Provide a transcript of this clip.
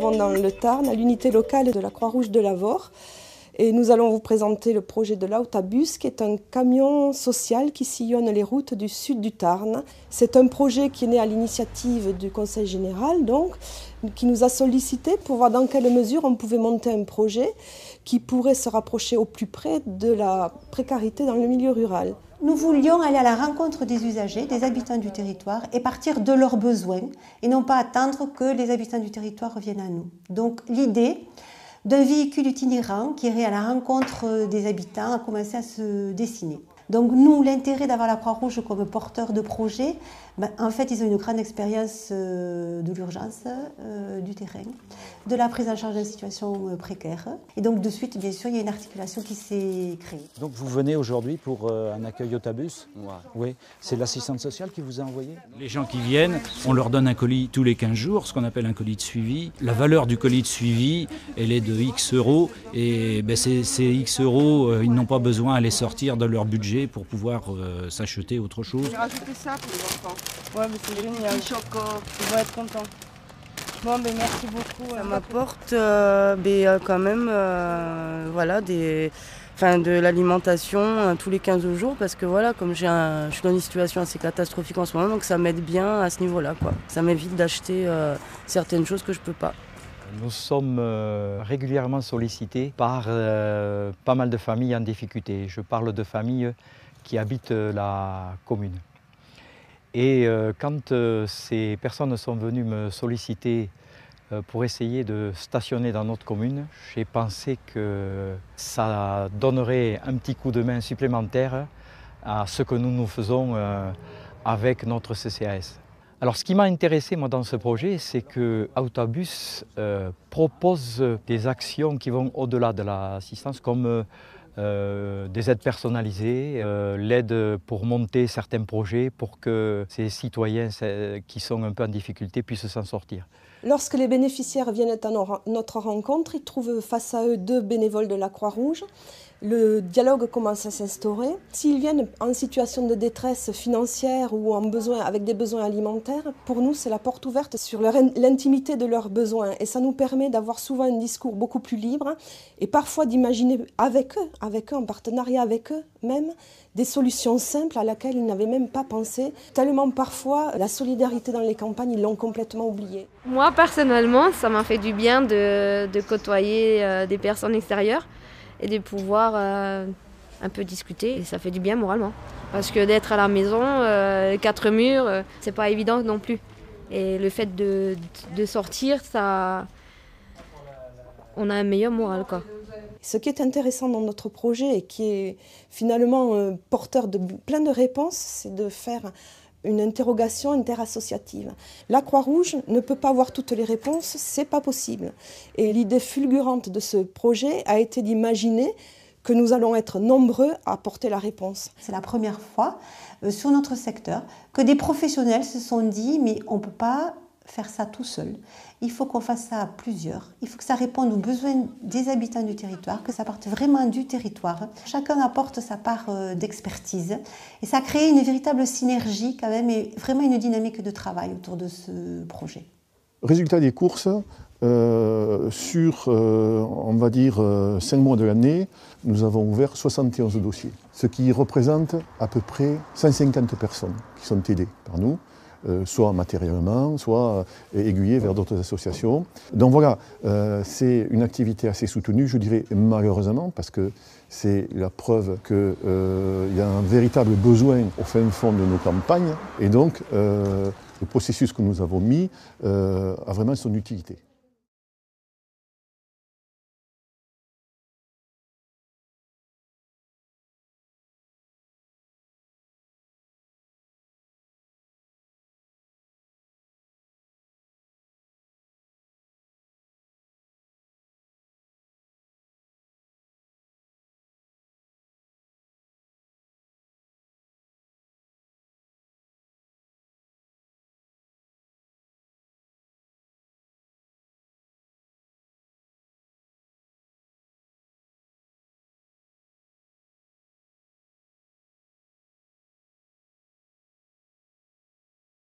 trouvons dans le Tarn, à l'unité locale de la Croix-Rouge de Lavore. Et nous allons vous présenter le projet de l'Autabus, qui est un camion social qui sillonne les routes du sud du Tarn. C'est un projet qui est né à l'initiative du Conseil général, donc, qui nous a sollicité pour voir dans quelle mesure on pouvait monter un projet qui pourrait se rapprocher au plus près de la précarité dans le milieu rural. Nous voulions aller à la rencontre des usagers, des habitants du territoire et partir de leurs besoins et non pas attendre que les habitants du territoire reviennent à nous. Donc l'idée d'un véhicule itinérant qui irait à la rencontre des habitants a commencé à se dessiner. Donc nous, l'intérêt d'avoir la Croix-Rouge comme porteur de projet, en fait, ils ont une grande expérience de l'urgence, du terrain, de la prise en charge d'une situation précaire. Et donc de suite, bien sûr, il y a une articulation qui s'est créée. Donc vous venez aujourd'hui pour un accueil Autabus ? Oui. C'est l'assistante sociale qui vous a envoyé ? Les gens qui viennent, on leur donne un colis tous les 15 jours, ce qu'on appelle un colis de suivi. La valeur du colis de suivi, elle est de X euros. Et ces X euros, ils n'ont pas besoin à les sortir de leur budget pour pouvoir s'acheter autre chose. J'ai rajouté ça pour les enfants. Ouais, mais c'est génial. Ils vont être contents. Bon, ben merci beaucoup. Ça m'apporte quand même voilà, de l'alimentation tous les 15 jours parce que voilà, comme je suis dans une situation assez catastrophique en ce moment, donc ça m'aide bien à ce niveau-là, quoi. Ça m'évite d'acheter certaines choses que je ne peux pas. Nous sommes régulièrement sollicités par pas mal de familles en difficulté. Je parle de familles qui habitent la commune. Et quand ces personnes sont venues me solliciter pour essayer de stationner dans notre commune, j'ai pensé que ça donnerait un petit coup de main supplémentaire à ce que nous faisons avec notre CCAS. Alors ce qui m'a intéressé moi dans ce projet, c'est que Autabus propose des actions qui vont au-delà de l'assistance, comme des aides personnalisées, l'aide pour monter certains projets pour que ces citoyens qui sont un peu en difficulté puissent s'en sortir. Lorsque les bénéficiaires viennent à notre rencontre, ils trouvent face à eux 2 bénévoles de la Croix-Rouge. Le dialogue commence à s'instaurer. S'ils viennent en situation de détresse financière ou avec des besoins alimentaires, pour nous, c'est la porte ouverte sur l'intimité de leurs besoins. Et ça nous permet d'avoir souvent un discours beaucoup plus libre et parfois d'imaginer avec eux, en partenariat avec eux même, des solutions simples à laquelle ils n'avaient même pas pensé. Tellement parfois, la solidarité dans les campagnes, ils l'ont complètement oubliée. Moi, personnellement, ça m'a fait du bien de côtoyer des personnes extérieures et de pouvoir un peu discuter. Et ça fait du bien moralement. Parce que d'être à la maison, 4 murs, c'est pas évident non plus. Et le fait de sortir, on a un meilleur moral, quoi. Ce qui est intéressant dans notre projet et qui est finalement porteur de plein de réponses, c'est de faire une interrogation interassociative. La Croix-Rouge ne peut pas avoir toutes les réponses, c'est pas possible. Et l'idée fulgurante de ce projet a été d'imaginer que nous allons être nombreux à apporter la réponse. C'est la première fois sur notre secteur que des professionnels se sont dit « mais on ne peut pas faire ça tout seul. Il faut qu'on fasse ça à plusieurs. Il faut que ça réponde aux besoins des habitants du territoire, que ça parte vraiment du territoire. Chacun apporte sa part d'expertise et ça crée une véritable synergie quand même et vraiment une dynamique de travail autour de ce projet. Résultat des courses, sur, on va dire, 5 mois de l'année, nous avons ouvert 71 dossiers, ce qui représente à peu près 150 personnes qui sont aidées par nous. Soit matériellement, soit aiguillés vers d'autres associations. Donc voilà, c'est une activité assez soutenue, je dirais malheureusement, parce que c'est la preuve qu'il y a un véritable besoin au fin fond de nos campagnes, et donc le processus que nous avons mis a vraiment son utilité.